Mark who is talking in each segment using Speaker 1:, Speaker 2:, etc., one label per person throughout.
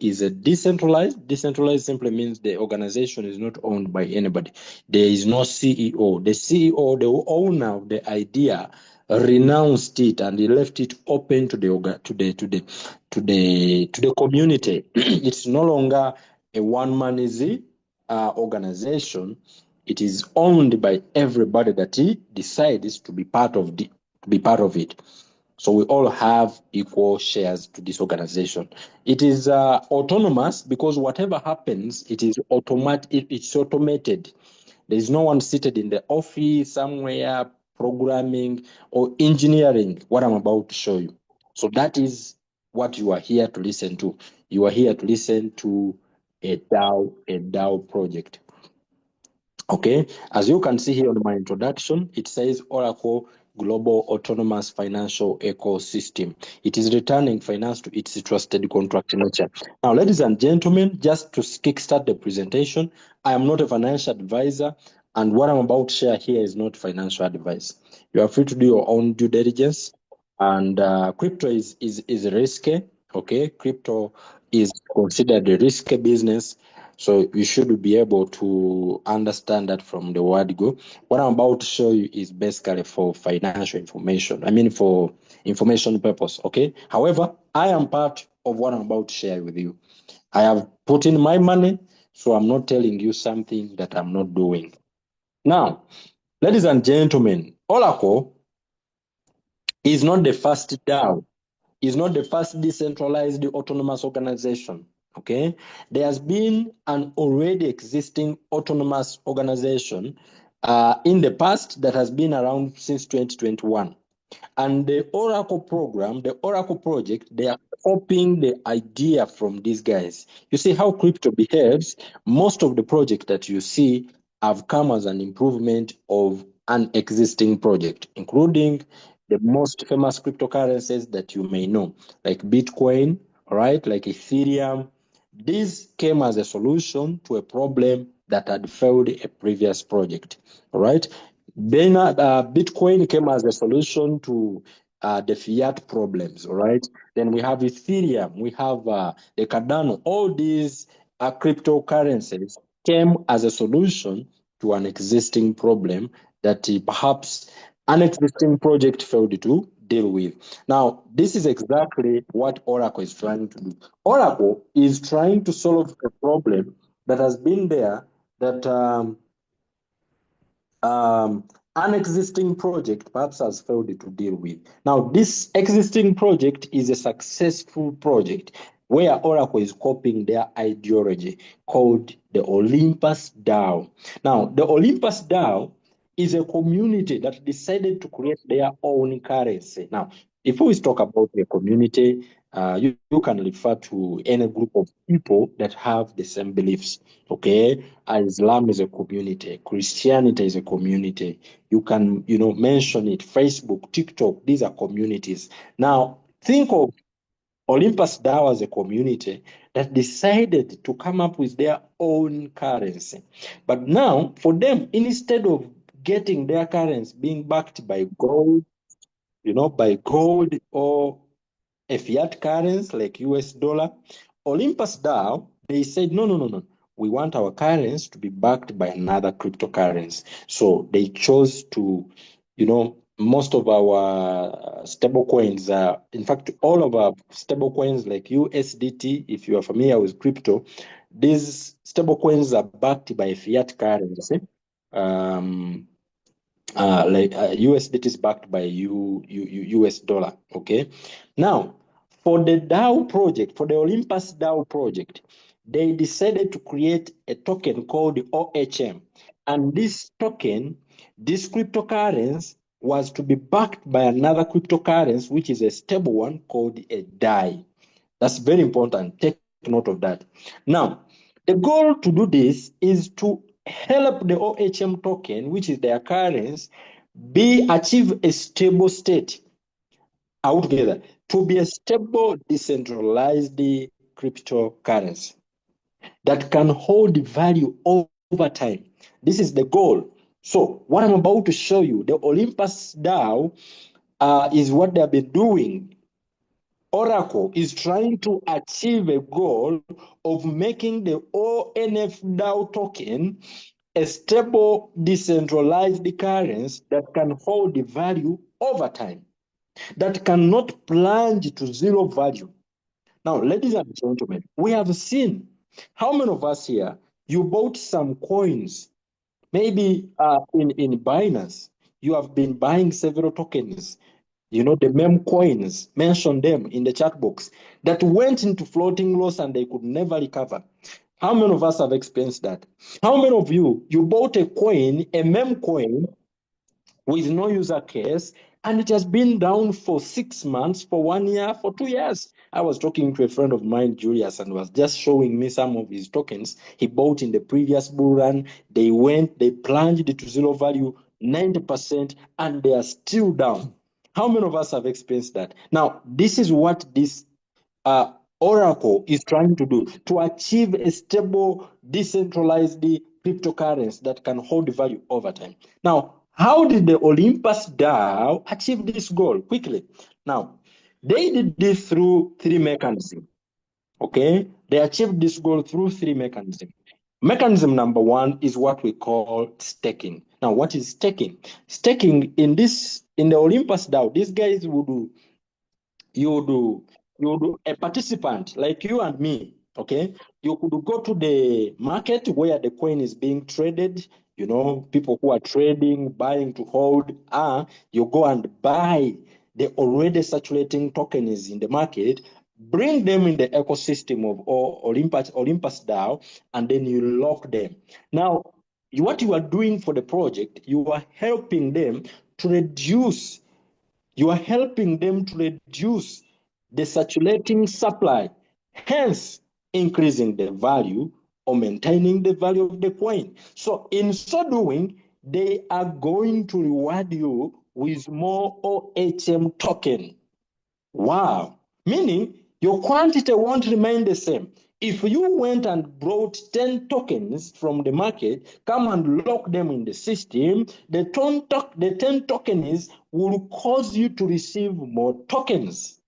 Speaker 1: is a decentralized. Decentralized simply means the organization is not owned by anybody. There is no CEO. The CEO, the owner of the idea, renounced it and he left it open to the community. It's no longer a one-man organization. It is owned by everybody that he decides to be part of it. So we all have equal shares to this organization. It is autonomous because whatever happens, it is automatic. It's automated. There is no one seated in the office somewhere programming or engineering what I'm about to show you. So that is what you are here to listen to. You are here to listen to a DAO project. Okay, as you can see here on my introduction, it says Oracle Global Autonomous Financial Ecosystem. It is returning finance to its trusted contract nature. Now, ladies and gentlemen, just to kickstart the presentation, I am not a financial advisor, and what I'm about to share here is not financial advice. You are free to do your own due diligence, and crypto is risky. Okay, crypto is considered a risky business. So you should be able to understand that from the word go. What I'm about to show you is basically for financial information. I mean, for information purpose, okay? However, I am part of what I'm about to share with you. I have put in my money, so I'm not telling you something that I'm not doing. Now, ladies and gentlemen, Oracle is not the first DAO, is not the first decentralized autonomous organization. Okay, there has been an already existing autonomous organization in the past that has been around since 2021. And the Oracle program, the Oracle project, they are copying the idea from these guys. You see how crypto behaves. Most of the projects that you see have come as an improvement of an existing project, including the most famous cryptocurrencies that you may know, like Bitcoin, all right, like Ethereum. These came as a solution to a problem that had failed a previous project, all right? Then Bitcoin came as a solution to the fiat problems, all right? Then we have Ethereum, we have the Cardano. All these cryptocurrencies came as a solution to an existing problem that perhaps an existing project failed to deal with. Now, this is exactly what Oracle is trying to do. Oracle is trying to solve a problem that has been there that an existing project perhaps has failed to deal with. Now, this existing project is a successful project where Oracle is copying their ideology called the Olympus DAO. Now, the Olympus DAO is a community that decided to create their own currency. Now, if we talk about the community, you can refer to any group of people that have the same beliefs. Okay, Islam is a community, Christianity is a community. You can, mention it. Facebook, TikTok, these are communities. Now, think of Olympus DAO as a community that decided to come up with their own currency. But now, for them, instead of getting their currency being backed by gold, or a fiat currency like US dollar, Olympus DAO, they said, no, no, no, no. We want our currency to be backed by another cryptocurrency. So they chose to, most of our stable coins are, in fact, all of our stable coins like USDT, if you are familiar with crypto, these stable coins are backed by a fiat currency. USDT is backed by US dollar. Okay. Now, for the DAO project, for the Olympus DAO project, they decided to create a token called OHM. And this token, this cryptocurrency, was to be backed by another cryptocurrency, which is a stable one called a DAI. That's very important. Take note of that. Now, the goal to do this is to help the OHM token, which is their currency, achieve a stable state altogether, to be a stable, decentralized cryptocurrency that can hold value over time. This is the goal. So what I'm about to show you, the Olympus DAO, is what they have been doing Oracle is trying to achieve a goal of making the ONF DAO token a stable, decentralized currency that can hold the value over time, that cannot plunge to zero value. Now, ladies and gentlemen, we have seen how many of us here, you bought some coins, maybe in Binance, you have been buying several tokens, you know, the meme coins, mention them in the chat box, that went into floating loss and they could never recover. How many of us have experienced that? How many of you, you bought a coin, a meme coin, with no user case, and it has been down for 6 months, for 1 year, for 2 years? I was talking to a friend of mine, Julius, and was just showing me some of his tokens he bought in the previous bull run. They plunged to zero value, 90%, and they are still down. How many of us have experienced that? Now, this is what this uh, Oracle is trying to do, to achieve a stable, decentralized cryptocurrency that can hold value over time. Now, how did the Olympus DAO achieve this goal quickly? Now, they did this through three mechanisms. Okay, they achieved this goal through three mechanisms. Mechanism number one is what we call staking. Now, what is staking? Staking in the Olympus DAO, these guys would do you do a participant like you and me, okay? You could go to the market where the coin is being traded, you know, people who are trading, buying to hold, you go and buy the already circulating tokens in the market, bring them in the ecosystem of Olympus DAO, and then you lock them. Now, what you are doing for the project, you are helping them to reduce you are helping them to reduce the circulating supply, hence increasing the value or maintaining the value of the coin. So in so doing, they are going to reward you with more OHM token. Wow. Meaning your quantity won't remain the same. If you went and brought 10 tokens from the market, come and lock them in the system, the 10 tokens will cause you to receive more tokens.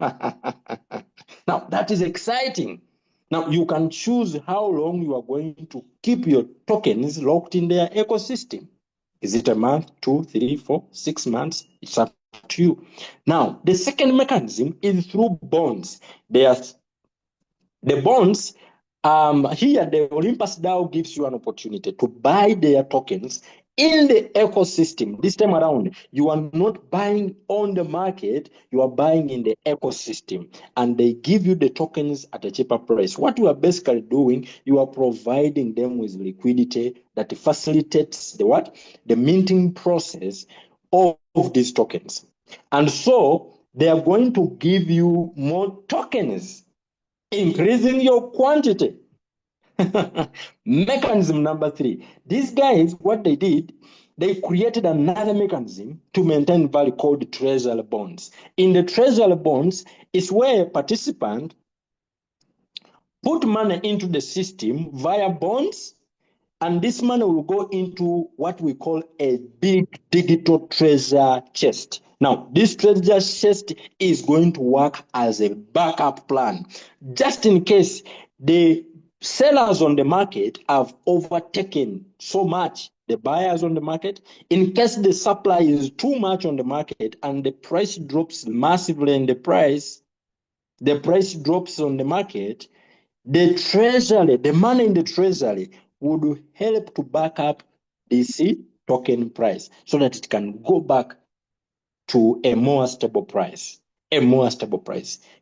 Speaker 1: Now, that is exciting. Now, you can choose how long you are going to keep your tokens locked in their ecosystem. Is it a month, 2, 3, 4, 6 months? It's up to you. Now, the second mechanism is through bonds. There's the bonds. Here, the Olympus DAO gives you an opportunity to buy their tokens in the ecosystem. This time around, you are not buying on the market, you are buying in the ecosystem, and they give you the tokens at a cheaper price. What you are basically doing, you are providing them with liquidity that facilitates the minting process of these tokens. And so they are going to give you more tokens, increasing your quantity. Mechanism number three. These guys, what they did, they created another mechanism to maintain value called treasury bonds. In the treasury bonds is where a participant put money into the system via bonds, and this money will go into what we call a big digital treasure chest. Now, this treasure chest is going to work as a backup plan, just in case the sellers on the market have overtaken so much the buyers on the market. In case the supply is too much on the market and the price drops massively in the price drops on the market, the money in the treasury would help to back up this token price so that it can go back to a more stable price,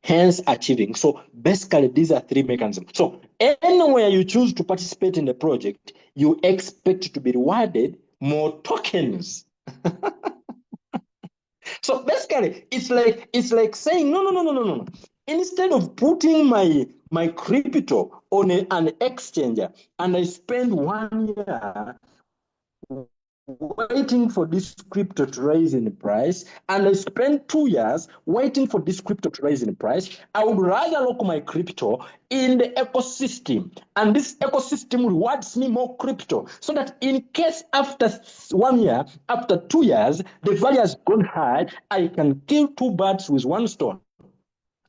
Speaker 1: hence achieving. So basically, these are three mechanisms. So anywhere you choose to participate in the project, you expect to be rewarded more tokens. So basically, it's like saying no. Instead of putting my crypto on an exchanger and I spend 1 year waiting for this crypto to rise in price, and I spend 2 years waiting for this crypto to rise in price, I would rather lock my crypto in the ecosystem, and this ecosystem rewards me more crypto, so that in case after 1 year, after 2 years, the value has gone high, I can kill two birds with one stone.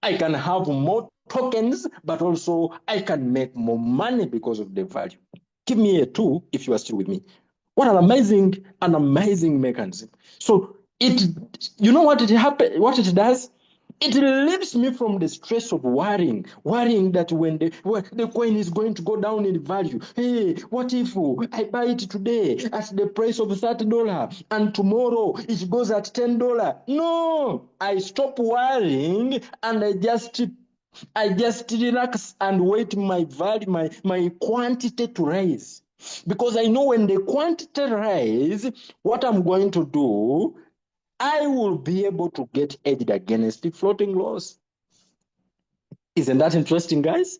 Speaker 1: I can have more tokens, but also I can make more money because of the value. Give me a 2 if you are still with me. What an amazing mechanism. So you know what what it does? It relieves me from the stress of worrying that when the coin is going to go down in value. Hey, what if I buy it today at the price of $30 and tomorrow it goes at $10? No, I stop worrying and I just relax and wait my value, my quantity to rise. Because I know when the quantity rise, what I'm going to do, I will be able to get edged against the floating loss. Isn't that interesting, guys?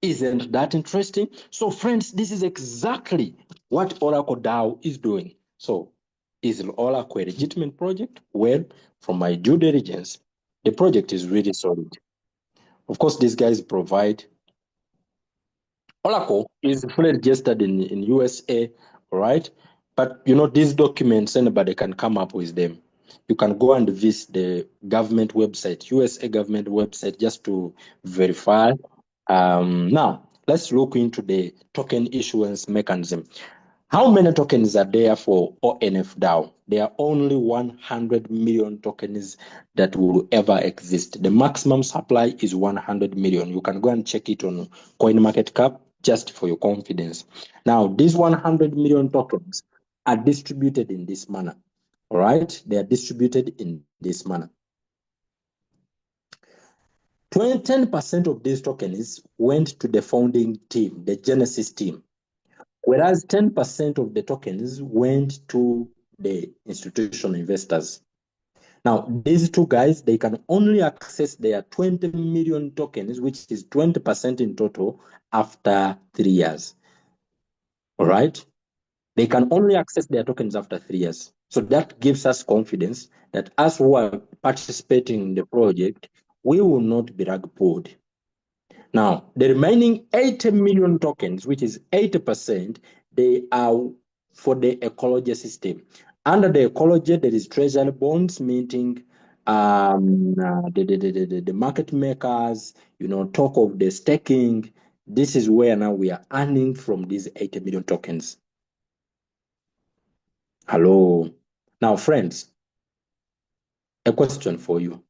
Speaker 1: Isn't that interesting? So, friends, this is exactly what Oracle DAO is doing. So, is Oracle a legitimate project? Well, from my due diligence, the project is really solid. Of course, these guys provide. Oracle is fully registered in USA, all right? But you know, these documents, anybody can come up with them. You can go and visit the government website, USA government website, just to verify. Now, let's look into the token issuance mechanism. How many tokens are there for ONF DAO? There are only 100 million tokens that will ever exist. The maximum supply is 100 million. You can go and check it on CoinMarketCap just for your confidence. Now, these 100 million tokens are distributed in this manner. All right? They are distributed in this manner. 10% of these tokens went to the founding team, the Genesis team. Whereas 10% of the tokens went to the institutional investors. Now, these two guys, they can only access their 20 million tokens, which is 20% in total, after 3 years. All right? They can only access their tokens after 3 years. So that gives us confidence that us who are participating in the project, we will not be rug pulled. Now, the remaining 80 million tokens, which is 80%, they are for the ecology system. Under the ecology, there is treasury bonds, meaning the market makers, you know, talk of the staking. This is where now we are earning from these 80 million tokens. Hello. Now, friends, a question for you.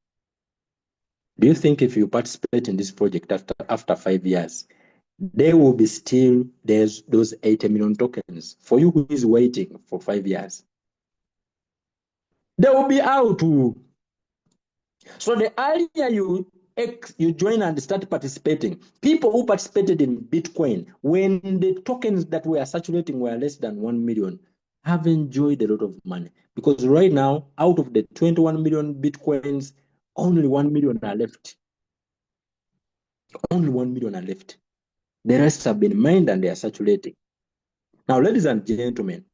Speaker 1: Do you think if you participate in this project after 5 years, there will be still those 80 million tokens for you who is waiting for 5 years? They will be out. So the earlier you join and start participating, people who participated in Bitcoin when the tokens that were circulating were less than 1 million have enjoyed a lot of money, because right now, out of the 21 million Bitcoins, only 1 million are left. Only 1 million are left. The rest have been mined and they are circulating. Now, ladies and gentlemen,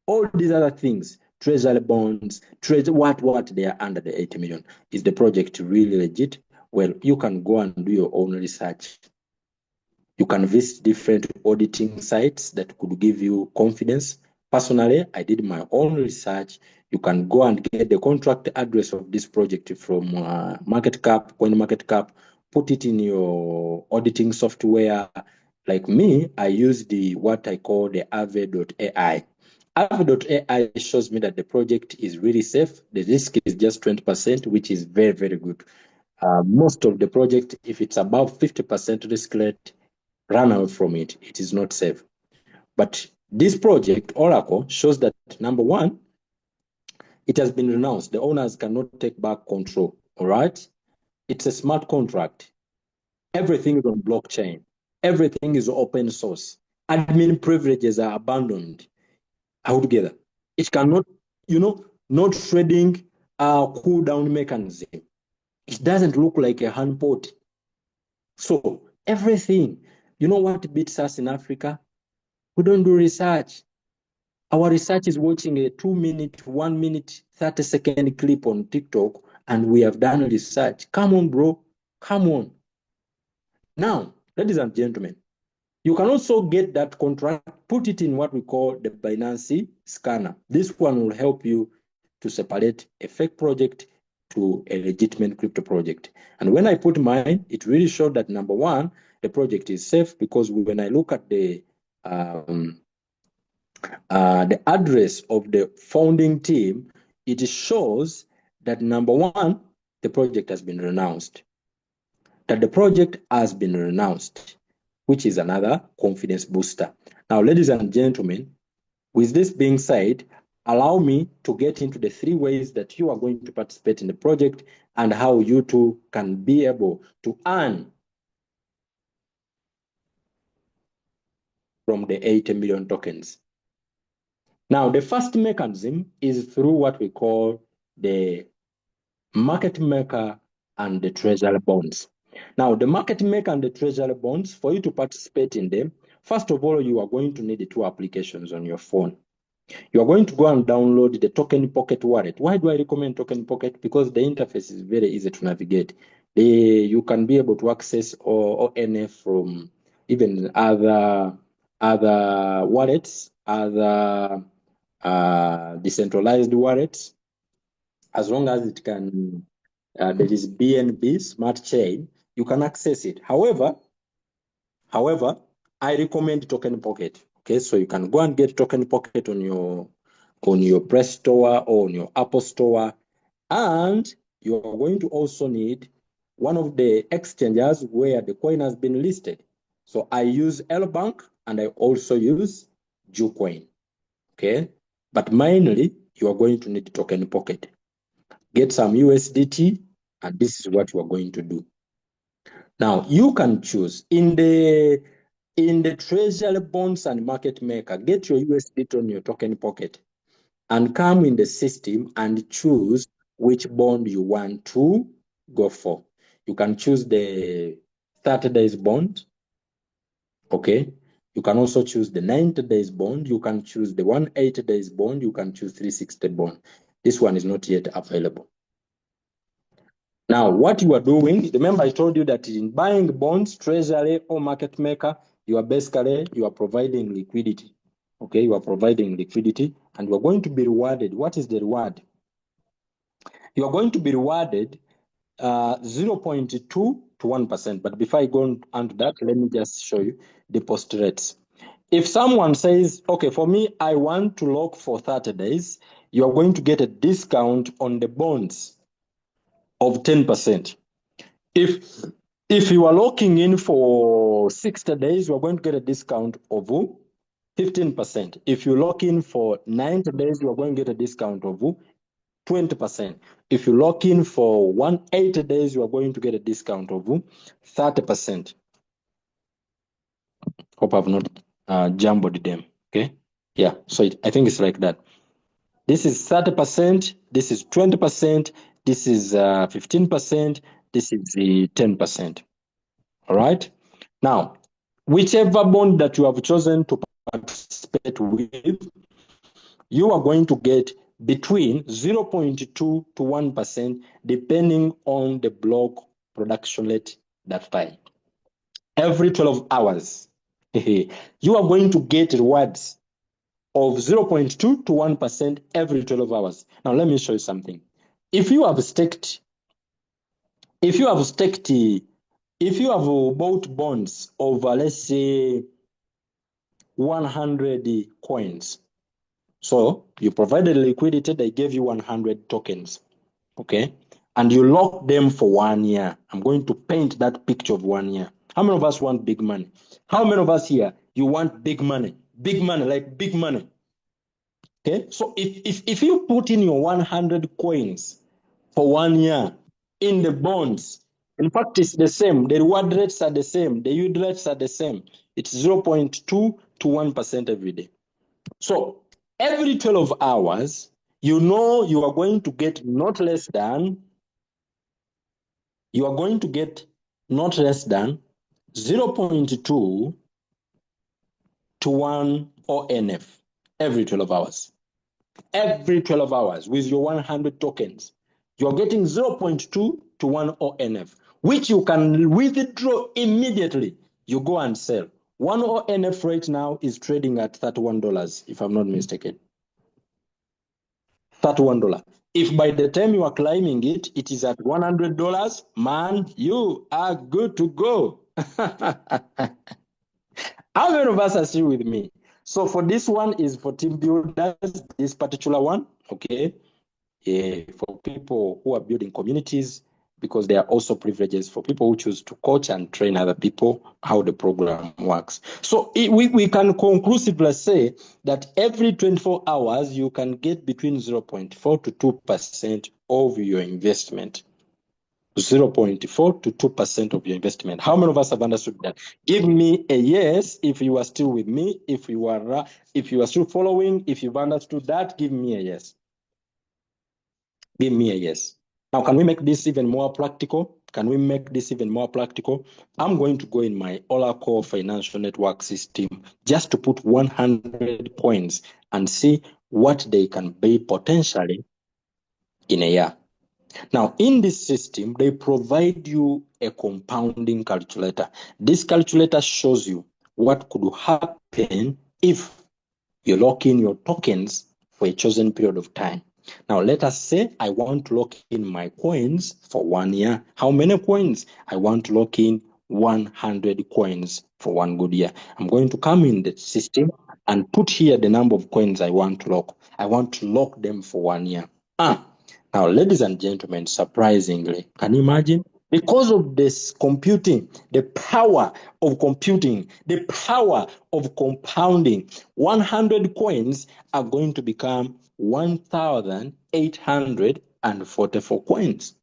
Speaker 1: all these other things, treasury bonds, what they are under the 80 million. Is the project really legit? Well, you can go and do your own research. You can visit different auditing sites that could give you confidence. Personally, I did my own research. You can go and get the contract address of this project from MarketCap, CoinMarketCap, put it in your auditing software. Like me, I use what I call the Aave.ai. Aave.ai shows me that the project is really safe. The risk is just 20%, which is very, very good. Most of the project, if it's above 50% risk rate, run away from it. It is not safe. But this project, Oracle, shows that, number one, it has been renounced. The owners cannot take back control. All right? It's a smart contract. Everything is on blockchain. Everything is open source. Admin privileges are abandoned altogether. It cannot, no trading cool down mechanism. It doesn't look like a handpot. So everything, you know what beats us in Africa? We don't do research. Our research is watching a 2-minute, 1 minute, 30-second clip on TikTok, and we have done research. Come on, bro. Come on. Now, ladies and gentlemen, you can also get that contract, put it in what we call the Binance scanner. This one will help you to separate a fake project to a legitimate crypto project. And when I put mine, it really showed that number one, the project is safe, because when I look at the address of the founding team, it shows that number one, the project has been renounced. That the project has been renounced, which is another confidence booster. Now, ladies and gentlemen, with this being said, allow me to get into the 3 ways that you are going to participate in the project and how you too can be able to earn from the 80 million tokens. Now, the first mechanism is through what we call the market maker and the treasury bonds. Now, the market maker and the treasury bonds, for you to participate in them, first of all, you are going to need 2 applications on your phone. You are going to go and download the Token Pocket wallet. Why do I recommend Token Pocket? Because the interface is very easy to navigate. You can be able to access ONF from even other wallets, other decentralized wallets, as long as it can, there is BNB, Smart Chain, you can access it. However, I recommend Token Pocket. Okay, so you can go and get Token Pocket on your Play Store or on your Apple Store, and you are going to also need one of the exchanges where the coin has been listed. So I use LBank and I also use JuCoin. Okay, but mainly you are going to need Token Pocket. Get some USDT, and this is what you are going to do. Now you can choose in the treasury bonds and market maker, get your USDT on your Token Pocket and come in the system and choose which bond you want to go for. You can choose the 30 days bond. Okay. You can also choose the 90 days bond. You can choose the 180 days bond. You can choose 360 bond. This one is not yet available. Now, what you are doing, remember I told you that in buying bonds, treasury or market maker, you are providing liquidity. Okay, you are providing liquidity and you are going to be rewarded. What is the reward? You are going to be rewarded 0.2 to 1%. But before I go on to that, let me just show you deposit rates. If someone says, okay, for me, I want to lock for 30 days, you are going to get a discount on the bonds of 10%. If you are locking in for 60 days, you are going to get a discount of 15%. If you lock in for 90 days, you are going to get a discount of 20%. If you lock in for 180 days, you are going to get a discount of 30%. Hope I've not jumbled them. Okay. Yeah. So I think it's like that. This is 30%. This is 20%. This is 15%. This is 10%. All right. Now, whichever bond that you have chosen to participate with, you are going to get between 0.2 to 1%, depending on the block production rate that time. Every 12 hours, you are going to get rewards of 0.2 to 1% every 12 hours. Now, let me show you something. If you have bought bonds over, let's say, 100 coins. So you provided liquidity, they gave you 100 tokens. Okay. And you lock them for 1 year. I'm going to paint that picture of 1 year. How many of us want big money? How many of us here, you want big money? Big money, like big money. Okay. So if you put in your 100 coins for 1 year in the bonds, in fact, it's the same. The reward rates are the same. The yield rates are the same. It's 0.2 to 1% every day. So every 12 hours, you know you are going to get not less than 0.2 to 1 ONF every 12 hours. Every 12 hours with your 100 tokens, you're getting 0.2 to 1 ONF, which you can withdraw immediately. You go and sell. 1 ONF right now is trading at $31, if I'm not mistaken. $31. If by the time you are climbing it, it is at $100, man, you are good to go. How many of us are still with me? So for this one is for team builders, this particular one, okay? For people who are building communities, because there are also privileges for people who choose to coach and train other people how the program works. So we can conclusively say that every 24 hours, you can get between 0.4 to 2% of your investment. 0.4 to 2% of your investment. How many of us have understood that? Give me a yes if you are still with me. If you are still following, if you've understood that, give me a yes. Give me a yes. Now, can we make this even more practical? Can we make this even more practical? I'm going to go in my Oracle Financial Network system just to put 100 coins and see what they can be potentially in a year. Now, in this system, they provide you a compounding calculator. This calculator shows you what could happen if you lock in your tokens for a chosen period of time. Now, let us say I want to lock in my coins for 1 year. How many coins? I want to lock in 100 coins for 1 good year. I'm going to come in the system and put here the number of coins I want to lock. I want to lock them for 1 year. Now, ladies and gentlemen, surprisingly, can you imagine? Because of this computing, the power of computing, the power of compounding, 100 coins are going to become 1,844 coins.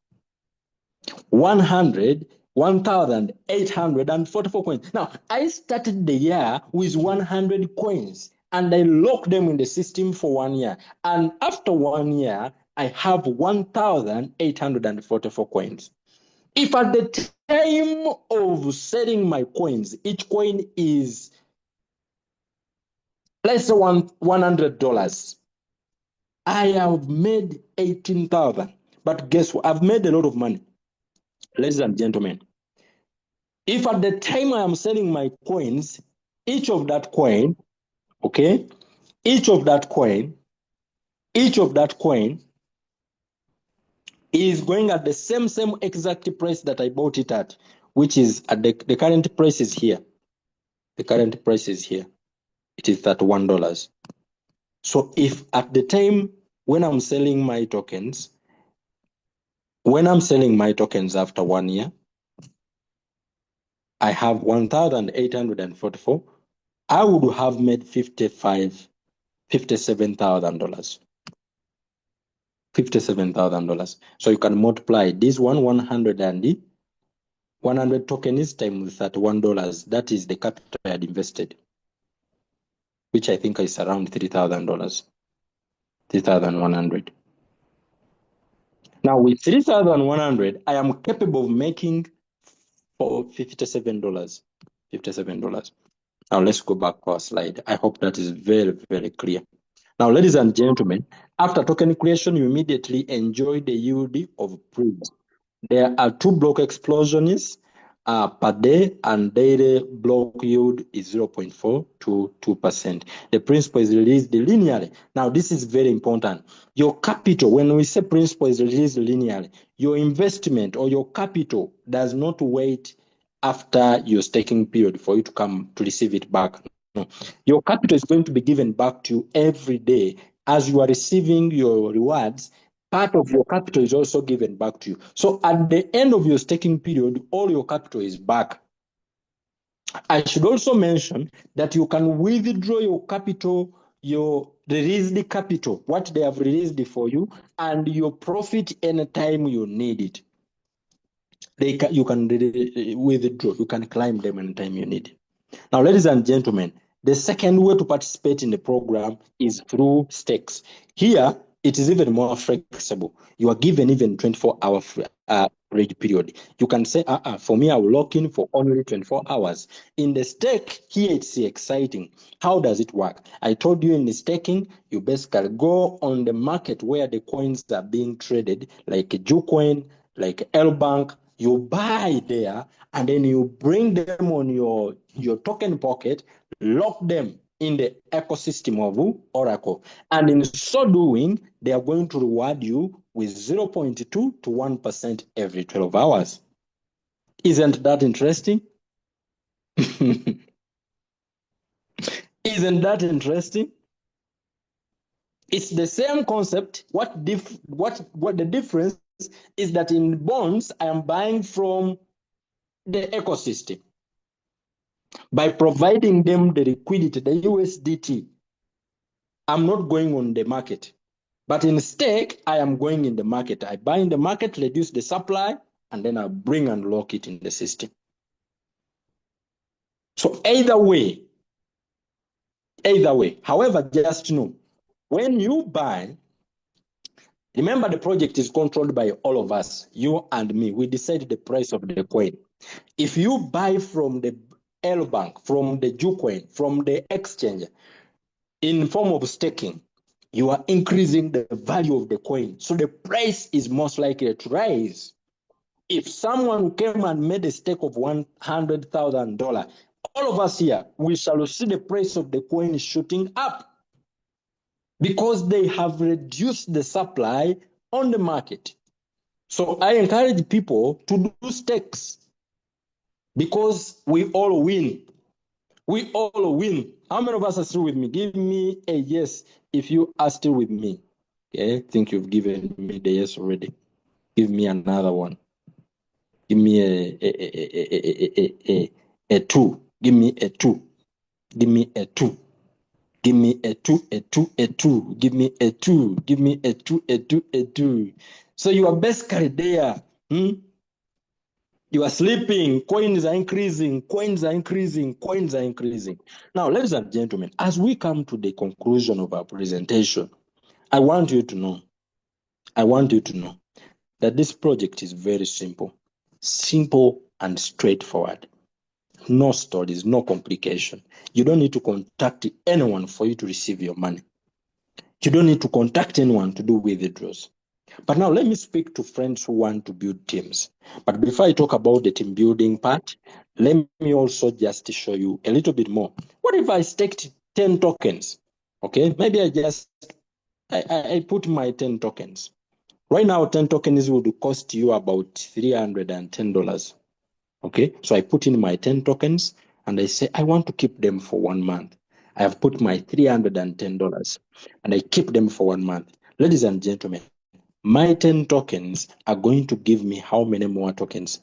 Speaker 1: 1,844 coins. Now, I started the year with 100 coins and I locked them in the system for 1 year. And after 1 year, I have 1,844 coins. If at the time of selling my coins, each coin is, let's say, $100, I have made 18,000. But guess what? I've made a lot of money. Ladies and gentlemen, if at the time I am selling my coins, each of that coin, okay, each of that coin is going at the same exact price that I bought it at, which is at the current price is here. The current price is here. It is $31. So if at the time when I'm selling my tokens, after 1 year, I have 1,844, I would have made $57,000. $57,000. So you can multiply this 100 and the 100 tokens times $31. That is the capital I had invested, which I think is around $3,000, 3,100. Now with 3,100, I am capable of making for $57. $57. Now let's go back to our slide. I hope that is very, very clear. Now, ladies and gentlemen, after token creation, you immediately enjoy the yield of PRIBS. There are 2 block explosions per day, and daily block yield is 0.4 to 2%. The principal is released linearly. Now, this is very important. Your capital, when we say principal is released linearly, your investment or your capital does not wait after your staking period for you to come to receive it back. No. Your capital is going to be given back to you every day. As you are receiving your rewards, part of your capital is also given back to you. So at the end of your staking period, all your capital is back. I should also mention that you can withdraw your capital, your released capital, what they have released for you, and your profit anytime you need it. You can withdraw, you can claim them anytime you need it. Now, ladies and gentlemen, the second way to participate in the program is through stakes. Here, it is even more flexible. You are given even 24-hour ready period. You can say, for me, I will lock in for only 24 hours. In the stake, here it's exciting. How does it work? I told you in the staking, you basically go on the market where the coins are being traded, like Jucoin, like LBank. You buy there, and then you bring them on your token pocket, lock them in the ecosystem of Oracle. And in so doing, they are going to reward you with 0.2 to 1% every 12 hours. Isn't that interesting? Isn't that interesting? It's the same concept. What the difference is that in bonds, I am buying from the ecosystem by providing them the liquidity, the USDT. I'm not going on the market. But in stake, I am going in the market. I buy in the market, reduce the supply, and then I bring and lock it in the system. So either way, however, just know, when you buy, remember the project is controlled by all of us, you and me. We decide the price of the coin. If you buy from the L Bank, from the JuCoin, from the exchange, in form of staking, you are increasing the value of the coin. So the price is most likely to rise. If someone came and made a stake of $100,000, all of us here, we shall see the price of the coin shooting up because they have reduced the supply on the market. So I encourage people to do stakes because we all win. We all win. How many of us are still with me? Give me a yes if you are still with me. Okay, I think you've given me the yes already. Give me another one. Give me a 2. Give me a 2. Give me a 2. Give me a 2, a 2, a 2. Give me a 2. Give me a 2, a 2, a 2. So you are basically there. You are sleeping. Coins are increasing. Coins are increasing. Coins are increasing. Now, ladies and gentlemen, as we come to the conclusion of our presentation, I want you to know that this project is very simple and straightforward. No stories, no complication. You don't need to contact anyone for you to receive your money. You don't need to contact anyone to do withdrawals. But now let me speak to friends who want to build teams. But before I talk about the team building part, let me also just show you a little bit more. What if I staked 10 tokens? Okay, maybe I put my 10 tokens. Right now, 10 tokens would cost you about $310. Okay, so I put in my 10 tokens and I say I want to keep them for 1 month. I have put my $310 and I keep them for 1 month. Ladies and gentlemen, my 10 tokens are going to give me how many more tokens?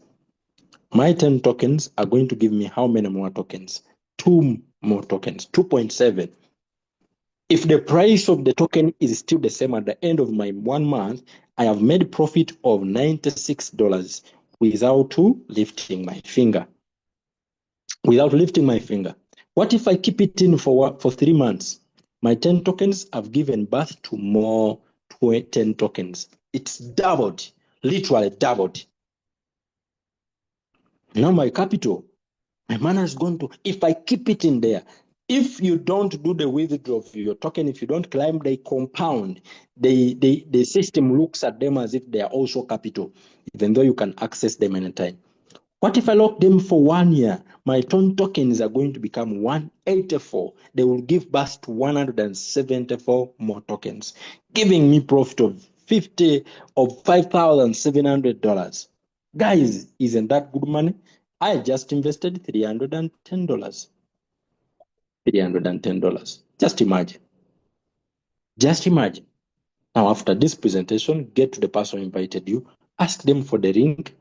Speaker 1: My 10 tokens are going to give me how many more tokens? 2 more tokens, 2.7. If the price of the token is still the same at the end of my 1 month, I have made profit of $96 without lifting my finger. What if I keep it in for 3 months? My 10 tokens have given birth to more 10 tokens. It's doubled, literally doubled. Now my capital, my money is going to, if I keep it in there, if you don't do the withdrawal of your token, if you don't climb, they compound. The system looks at them as if they are also capital, even though you can access them anytime. What if I lock them for 1 year? My tokens are going to become 184. They will give birth to 174 more tokens, giving me profit of $5,700. Guys, isn't that good money? I just invested $310. $310. Just imagine. Now, after this presentation, get to the person who invited you, ask them for the link.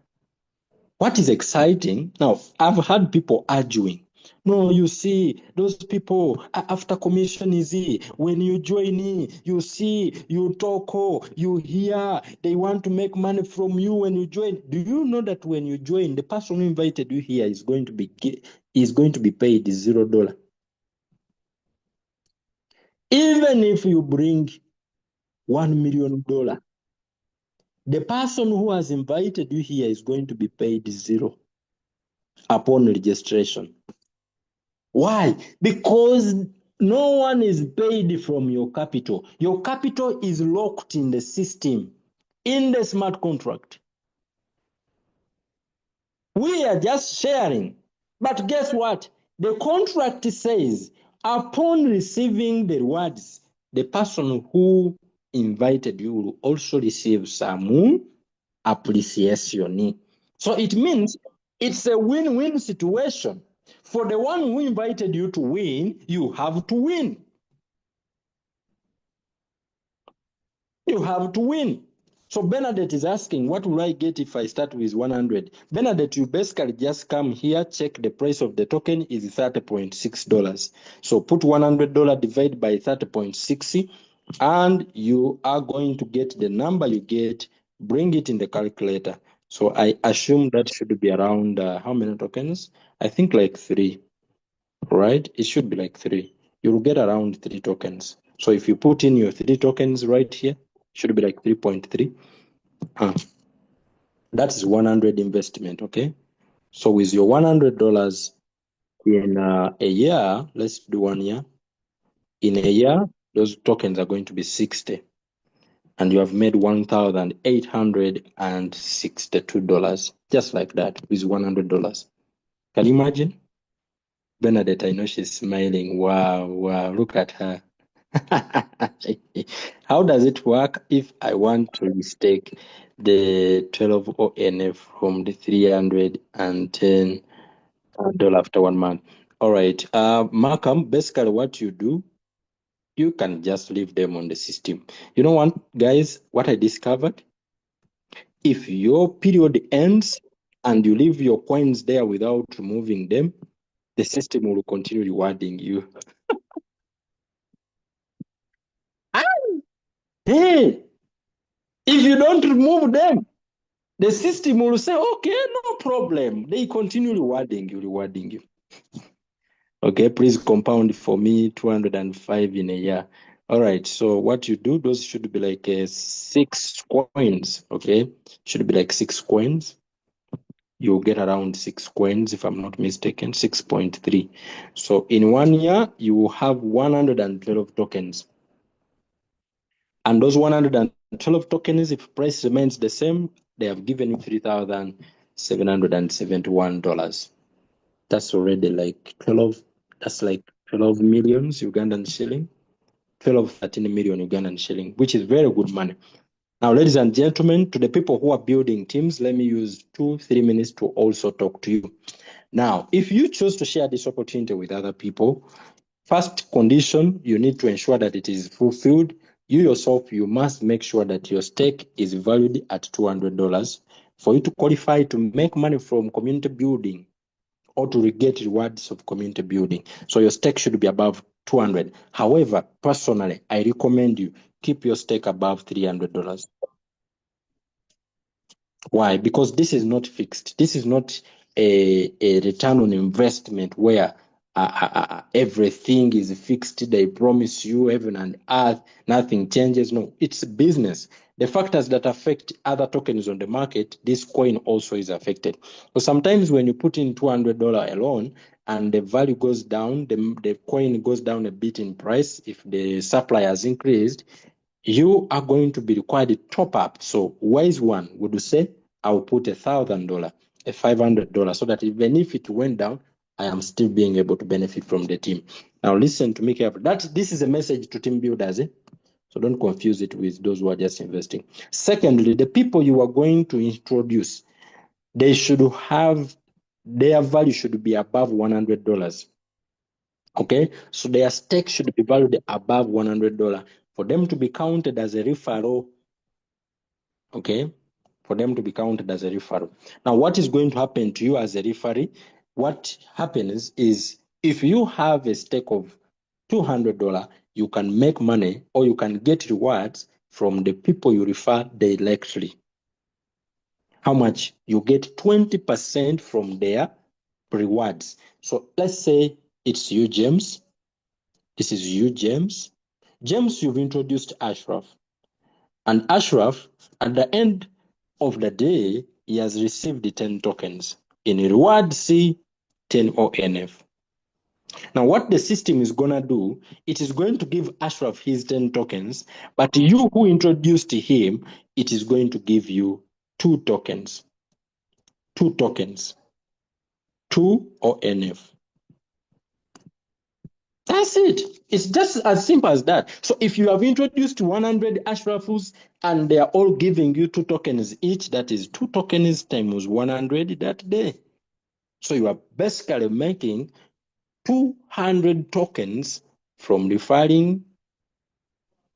Speaker 1: What is exciting, now, I've had people arguing. No, you see, those people, after commission is when you join, you see, you talk, you hear, they want to make money from you when you join. Do you know that when you join, the person who invited you here is going to be paid $0? Even if you bring $1 million, the person who has invited you here is going to be paid $0 upon registration. Why? Because no one is paid from your capital. Your capital is locked in the system, in the smart contract. We are just sharing. But guess what? The contract says Upon receiving the rewards, the person who invited you will also receive some appreciation. So it means it's a win-win situation. For the one who invited you to win, you have to win. You have to win. So Bernadette is asking, what will I get if I start with 100? Bernadette, you basically just come here, check the price of the token is $30.6. So put $100 divided by 30.6, and you are going to get the number you get, bring it in the calculator. So I assume that should be around how many tokens? I think like 3, right? It should be like 3. You'll get around 3 tokens. So if you put in your 3 tokens right here, should be like 3.3. That is 100 investment, okay? So with your $100 in a year, let's do 1 year. In a year, those tokens are going to be 60. And you have made $1,862, just like that, with $100. Can you imagine? Bernadette, I know she's smiling. Wow, wow, look at her. How does it work if I want to mistake the 12 ONF from the $310 after 1 month? All right, Malcolm, basically what you do, you can just leave them on the system. You know what, guys, what I discovered? If your period ends and you leave your coins there without removing them, the system will continue rewarding you. Hey, if you don't remove them, the system will say, okay, no problem. They continue rewarding you. Okay, please compound for me 205 in a year. All right, so what you do, those should be like 6 coins, okay? Should be like 6 coins. You'll get around 6 coins, if I'm not mistaken, 6.3. So in 1 year, you will have 112 tokens. And those 112 tokens, if price remains the same, they have given you $3,771. That's already like 12, that's like 12 millions Ugandan shilling, 12, 13 million Ugandan shilling, which is very good money. Now, ladies and gentlemen, to the people who are building teams, let me use 2-3 minutes to also talk to you. Now, if you choose to share this opportunity with other people, first condition, you need to ensure that it is fulfilled. You yourself, you must make sure that your stake is valued at $200 for you to qualify to make money from community building or to get rewards of community building. So your stake should be above 200. However, personally, I recommend you keep your stake above $300. Why? Because this is not fixed. This is not a return on investment where everything is fixed. They promise you heaven and earth, nothing changes. No, it's business. The factors that affect other tokens on the market, this coin also is affected. So sometimes when you put in $200 alone and the value goes down, the coin goes down a bit in price. If the supply has increased, you are going to be required to top up. So wise one would say, I'll put $1,000, $500, so that even if it went down, I am still being able to benefit from the team. Now listen to me carefully. This is a message to team builders. So don't confuse it with those who are just investing. Secondly, the people you are going to introduce, they should have, their value should be above $100. Okay, so their stake should be valued above $100 for them to be counted as a referral. Okay, for them to be counted as a referral. Now, what is going to happen to you as a referee? What happens is if you have a stake of $200, you can make money or you can get rewards from the people you refer directly. How much? You get 20% from their rewards. So let's say it's you, James. This is you, James. James, you've introduced Ashraf. And Ashraf, at the end of the day, he has received the 10 tokens. In reward C, 10 ONF. Now, what the system is going to do, it is going to give Ashraf his 10 tokens, but you who introduced him, it is going to give you 2 tokens. 2 tokens. 2 ONF. That's it. It's just as simple as that. So if you have introduced 100 Ashrafus and they are all giving you 2 tokens each, that is 2 tokens times 100 that day. So you are basically making 200 tokens from referring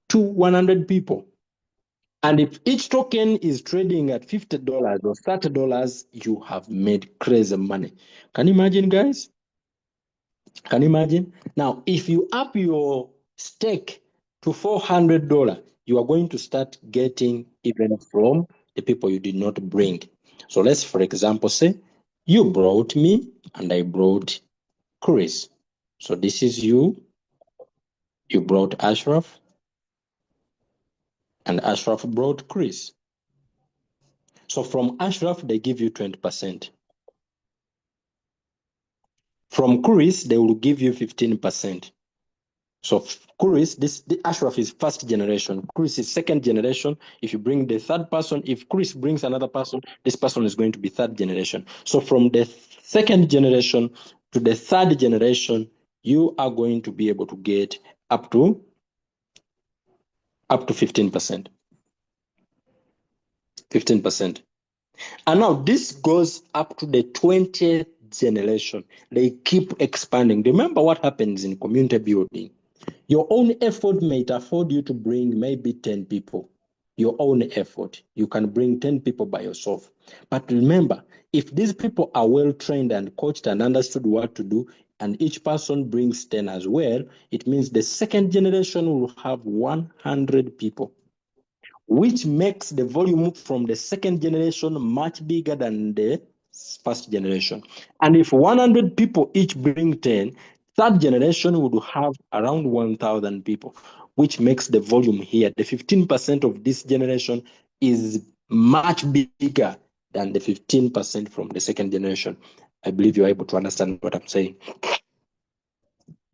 Speaker 1: to 100 people. And if each token is trading at $50 or $30, you have made crazy money. Can you imagine, guys? Can you imagine? Now, if you up your stake to $400, you are going to start getting even from the people you did not bring. So let's, for example, say you brought me and I brought Chris. So this is you brought Ashraf, and Ashraf brought Chris. So from Ashraf, they give you 20%. From Chris, they will give you 15%. So Chris, the Ashraf is first generation. Chris is second generation. If you bring the third person, if Chris brings another person, this person is going to be third generation. So from the second generation to the third generation, you are going to be able to get up to 15%. 15%. And now this goes up to the 20th generation. They keep expanding. Remember what happens in community building. Your own effort might afford you to bring maybe 10 people. Your own effort. You can bring 10 people by yourself. But remember, if these people are well trained and coached and understood what to do, and each person brings 10 as well, it means the second generation will have 100 people, which makes the volume from the second generation much bigger than the first generation. And if 100 people each bring 10, third generation would have around 1,000 people, which makes the volume here. The 15% of this generation is much bigger than the 15% from the second generation. I believe you're able to understand what I'm saying.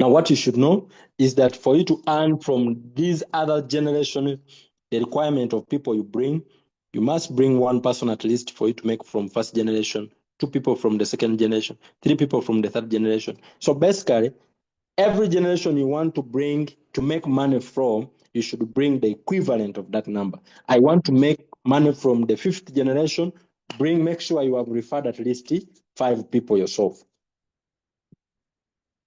Speaker 1: Now, what you should know is that for you to earn from these other generations, the requirement of people you bring, you must bring 1 person at least for you to make from first generation, 2 people from the second generation, 3 people from the third generation. So basically, every generation you want to bring to make money from, you should bring the equivalent of that number. I want to make money from the 5th generation, make sure you have referred at least 5 people yourself.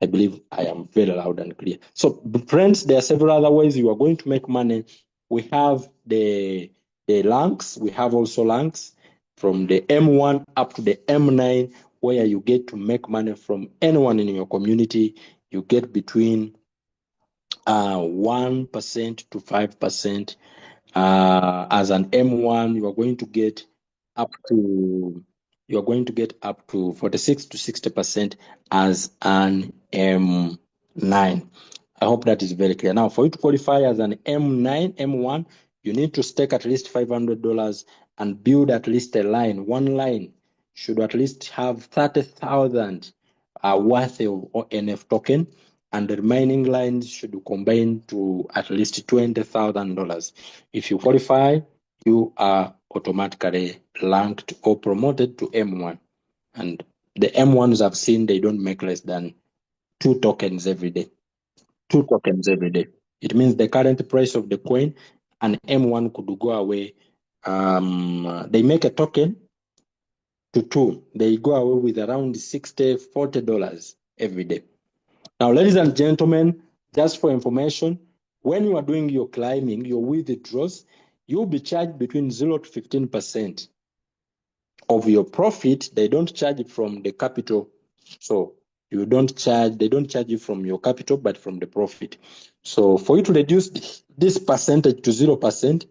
Speaker 1: I believe I am very loud and clear. So friends, there are several other ways you are going to make money. We have the ranks. We have also ranks from the M1 up to the M9, where you get to make money from anyone in your community. You get between 1% to 5%. As an M1, you are going to get up to 46 to 60% as an M9. I hope that is very clear. Now, for you to qualify as an M9, M1, you need to stake at least $500 and build at least a line. One line should at least have 30,000 worth of NF token, and the remaining lines should combine to at least $20,000. If you qualify, you are automatically ranked or promoted to M1. And the M1s I've seen, they don't make less than 2 tokens every day. 2 tokens every day. It means the current price of the coin and M1 could go away. They make a token to 2. They go away with around $60, $40 every day. Now, ladies and gentlemen, just for information, when you are doing your climbing, your withdrawals, you'll be charged between 0 to 15% of your profit. They don't charge it from the capital. So they don't charge you from your capital, but from the profit. So for you to reduce this percentage to 0%,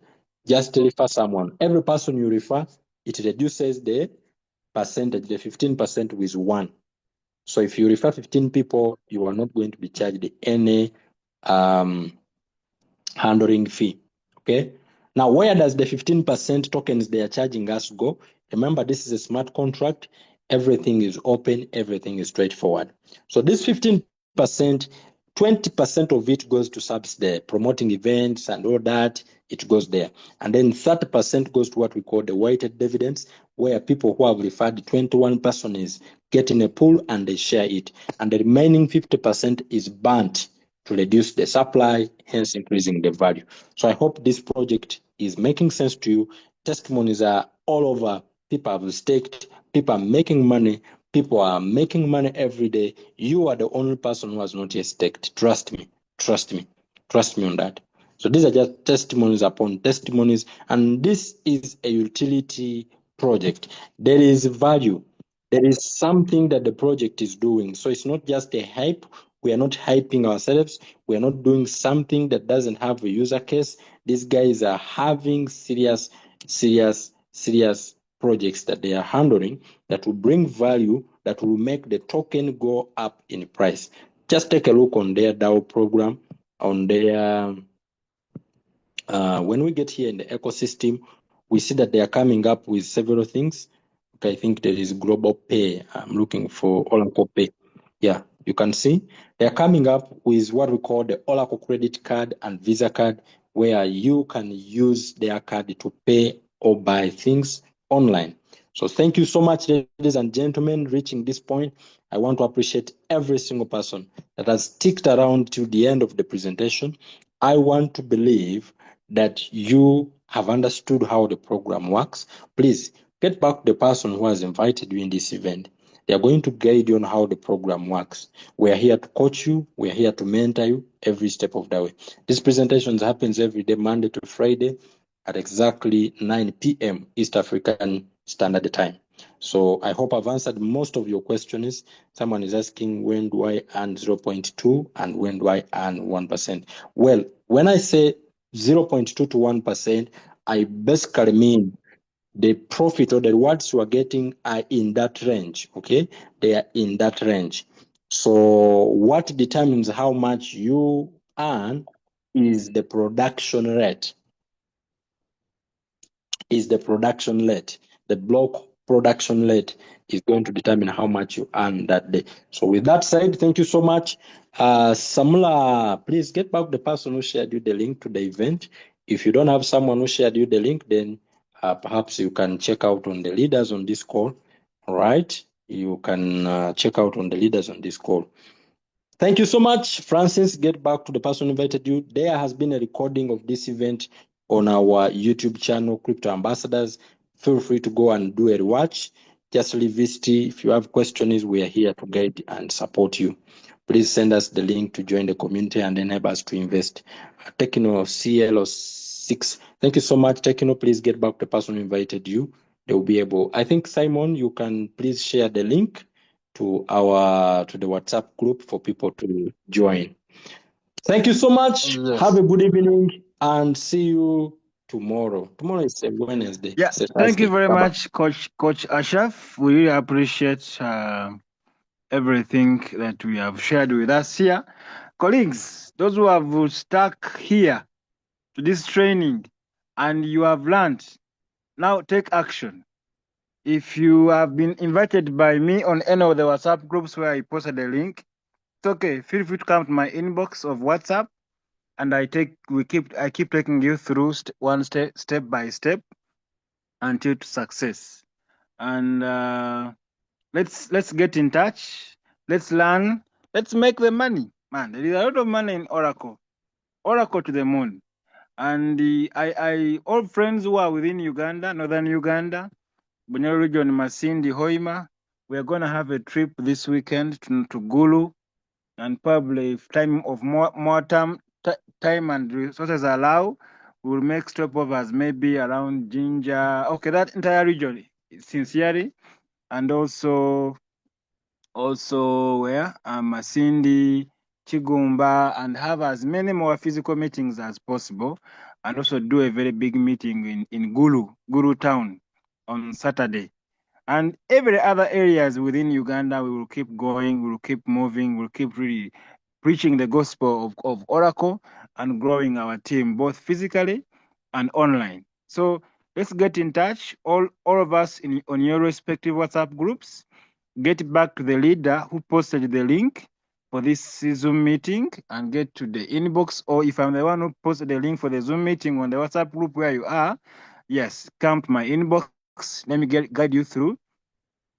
Speaker 1: just refer someone. Every person you refer, it reduces the percentage, the 15% with 1. So if you refer 15 people, you are not going to be charged any handling fee. Okay. Now, where does the 15% tokens they are charging us go? Remember, this is a smart contract. Everything is open. Everything is straightforward. So this 15%, 20% of it goes to subsidy, promoting events and all that. It goes there. And then 30% goes to what we call the weighted dividends, where people who have referred 21 persons get in a pool and they share it. And the remaining 50% is burnt to reduce the supply, hence increasing the value. So I hope this project is making sense to you. Testimonies are all over. People have staked, people are making money, people are making money every day. You are the only person who has not yet staked. Trust me, trust me, trust me on that. So these are just testimonies upon testimonies, and this is a utility project. There is value. There is something that the project is doing. So it's not just a hype. We are not hyping ourselves. We are not doing something that doesn't have a user case. These guys are having serious projects that they are handling that will bring value, that will make the token go up in price. Just take a look on their DAO program, on their when we get here in the ecosystem, we see that they are coming up with several things. Okay, I think there is Global Pay. I'm looking for Oracle Pay. Yeah, you can see they're coming up with what we call the Oracle credit card and Visa card, where you can use their card to pay or buy things online. So thank you so much, ladies and gentlemen, reaching this point. I want to appreciate every single person that has sticked around to the end of the presentation. I want to believe that you have understood how the program works. Please get back to the person who has invited you in this event. They are going to guide you on how the program works. We are here to coach you. We are here to mentor you every step of the way. These presentations happens every day, Monday to Friday at exactly 9 p.m. East African Standard Time. So I hope I've answered most of your questions. Someone is asking, when do I earn 0.2 and when do I earn 1%? Well, when I say 0.2 to 1%, I basically mean the profit or the rewards you are getting are in that range. Okay, they are in that range. So what determines how much you earn is the production rate. The block production rate is going to determine how much you earn that day. So with that said, thank you so much. Samula, please get back the person who shared you the link to the event. If you don't have someone who shared you the link, then perhaps you can check out on the leaders on this call. All right, you can check out on the leaders on this call. Thank you so much, Francis. Get back to the person who invited you. There has been a recording of this event on our YouTube channel, Crypto Ambassadors. Feel free to go and do a watch. Just leave VST. If you have questions, we are here to guide and support you. Please send us the link to join the community and enable us to invest. Tekno CL6. Thank you so much, Tekno. Please get back to the person who invited you. They will be able. I think, Simon, you can please share the link to the WhatsApp group for people to join. Thank you so much.
Speaker 2: Yes.
Speaker 1: Have a good evening and see you tomorrow. Tomorrow is a Wednesday.
Speaker 2: Yeah, thank you very
Speaker 1: Bye-bye.
Speaker 2: much, Coach Ashraf. We really appreciate everything that we have shared with us here. Colleagues, those who have stuck here to this training and you have learned, now take action. If you have been invited by me on any of the WhatsApp groups where I posted the link, it's okay. Feel free to come to my inbox of WhatsApp, and I keep taking you through step by step until to success. And let's get in touch. Let's learn. Let's make the money, man. There is a lot of money in Oracle. Oracle to the moon. And I all friends who are within Uganda, northern Uganda, Bunyoro region, Masindi, Hoima, we are going to have a trip this weekend to Gulu, and probably if time and resources allow, we'll make stopovers maybe around Jinja, okay, that entire region, sincerely, and also where Masindi, Chigumba, and have as many more physical meetings as possible, and also do a very big meeting in Gulu town on Saturday. And every other areas within Uganda, we will keep going, we will keep moving, we'll keep really preaching the gospel of Oracle and growing our team, both physically and online. So let's get in touch, all of us on your respective WhatsApp groups. Get back to the leader who posted the link for this Zoom meeting and get to the inbox, or if I'm the one who posted the link for the Zoom meeting on the WhatsApp group where you are, yes, come to my inbox. Let me guide you through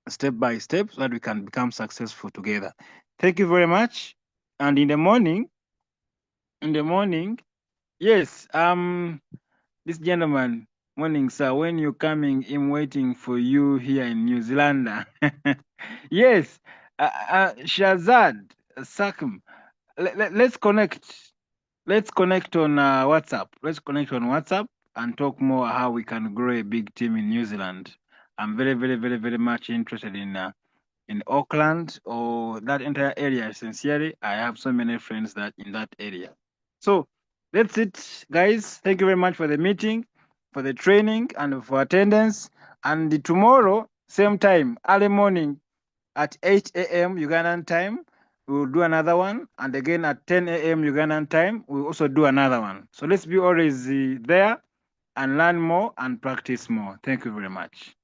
Speaker 2: step by step so that we can become successful together. Thank you very much. And in the morning, in the morning. Yes, this gentleman, morning, sir. When you're coming, I'm waiting for you here in New Zealand. Yes, Shazad Sakim. Let's connect. Let's connect on WhatsApp. Let's connect on WhatsApp and talk more how we can grow a big team in New Zealand. I'm very, very, very, very much interested in Auckland or that entire area. Sincerely, I have so many friends that in that area. So that's it, guys. Thank you very much for the meeting, for the training, and for attendance. And tomorrow, same time, early morning at 8 a.m. Ugandan time, we will do another one. And again at 10 a.m. Ugandan time, we'll also do another one. So let's be always there and learn more and practice more. Thank you very much.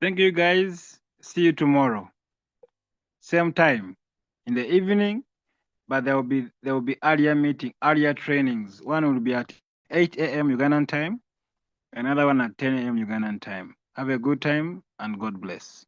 Speaker 2: Thank you, guys. See you tomorrow. Same time in the evening, but there will be earlier trainings. One will be at 8 a.m. Ugandan time, another one at 10 a.m. Ugandan time. Have a good time and God bless.